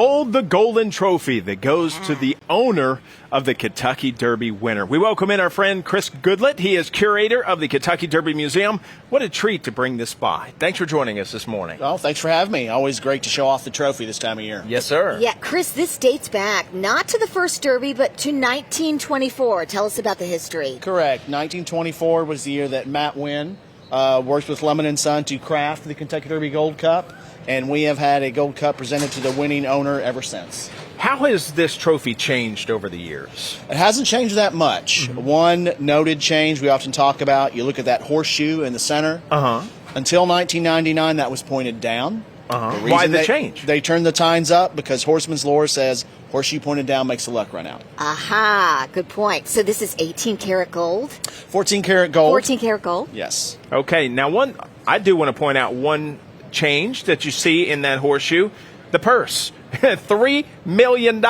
Hold the golden trophy that goes to the owner of the Kentucky Derby winner. We welcome in our friend Chris Goodlett. He is curator of the Kentucky Derby Museum. What a treat to bring this by. Thanks for joining us this morning. Well, thanks for having me. Always great to show off the trophy this time of year. Yes, sir. Yeah, Chris, this dates back not to the first Derby, but to 1924. Tell us about the history. Correct. 1924 was the year that Matt Wynn worked with Lemon & Son to craft the Kentucky Derby Gold Cup, and we have had a Gold Cup presented to the winning owner ever since. How has this trophy changed over the years? It hasn't changed that much. One noted change we often talk about, you look at that horseshoe in the center. Until 1999, that was pointed down. Why the change? They turned the tines up because horseman's lore says horseshoe pointed down makes the luck run out. Aha, good point. So this is 18 karat gold? 14 karat gold. 14 karat gold? Yes. Okay, now I do want to point out one change that you see in that horseshoe, the purse. $3 million.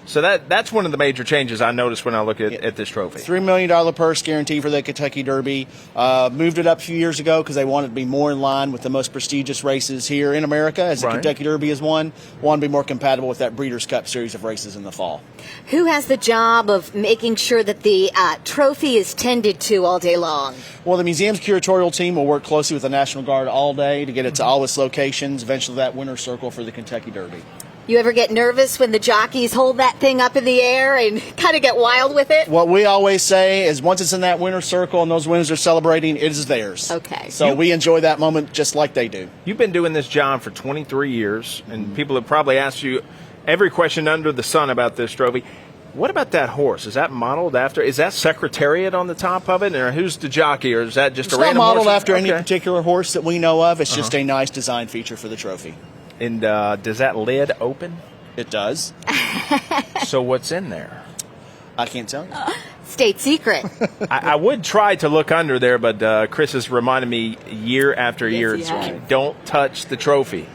So that's one of the major changes I noticed when I look at this trophy. $3 million purse guarantee for the Kentucky Derby. Moved it up a few years ago because they wanted to be more in line with the most prestigious races here in America, as the Kentucky Derby is one. Want to be more compatible with that Breeders' Cup series of races in the fall. Who has the job of making sure that the trophy is tended to all day long? Well, the museum's curatorial team will work closely with the National Guard all day to get it to all its locations, eventually that winner's circle for the Kentucky Derby. You ever get nervous when the jockeys hold that thing up in the air and kind of get wild with it? What we always say is once it's in that winner's circle and those winners are celebrating, it is theirs. Okay. So we enjoy that moment just like they do. You've been doing this job for 23 years, and people have probably asked you every question under the sun about this trophy. What about that horse? Is that modeled after? Is that Secretariat on the top of it, or who's the jockey, or is that just a random horse? It's not modeled after any particular horse that we know of. It's just a nice design feature for the trophy. And does that lid open? It does. So what's in there? I can't tell you. State secret. I would try to look under there, but Chris has reminded me year after year, don't touch the trophy.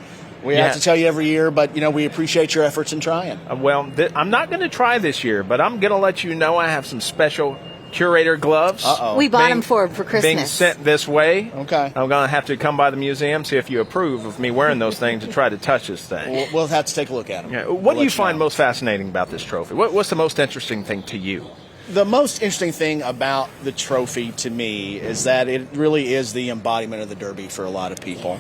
We have to tell you every year, but, we appreciate your efforts in trying. Well, I'm not going to try this year, but I'm going to let you know I have some special curator gloves. We bought them for Christmas. Being sent this way. Okay. I'm going to have to come by the museum, see if you approve of me wearing those things to try to touch this thing. We'll have to take a look at them. Yeah. What do you find most fascinating about this trophy? What's the most interesting thing to you? The most interesting thing about the trophy to me is that it really is the embodiment of the Derby for a lot of people.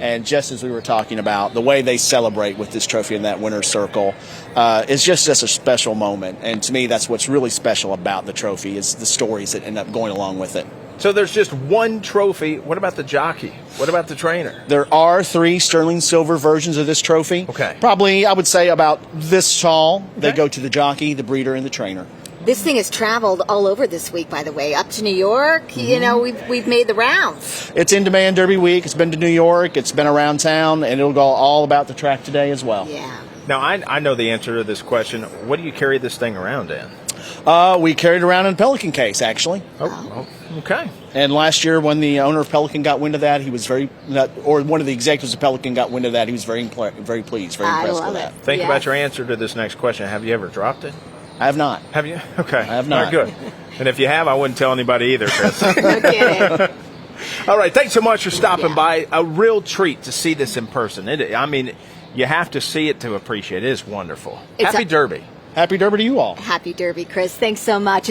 And just as we were talking about, the way they celebrate with this trophy in that winner's circle is just a special moment. And to me, that's what's really special about the trophy is the stories that end up going along with it. So there's just one trophy. What about the jockey? What about the trainer? There are 3 sterling silver versions of this trophy. Okay. Probably, I would say, about this tall. Okay. They go to the jockey, the breeder, and the trainer. This thing has traveled all over this week, by the way, up to New York. We've made the rounds. It's in demand Derby week. It's been to New York. It's been around town, and it'll go all about the track today as well. Yeah. Now, I know the answer to this question. What do you carry this thing around in? We carried it around in a Pelican case, actually. Oh, okay. And last year, when the owner of Pelican got wind of that, he was or one of the executives of Pelican got wind of that, he was very pleased, very impressed with that. Think about your answer to this next question. Have you ever dropped it? I have not. Have you? Okay. I have not. All right, good. And if you have, I wouldn't tell anybody either, Chris. No kidding. All right. Thanks so much for stopping by. A real treat to see this in person. You have to see it to appreciate it. It is wonderful. Happy Derby. Happy Derby to you all. Happy Derby, Chris. Thanks so much.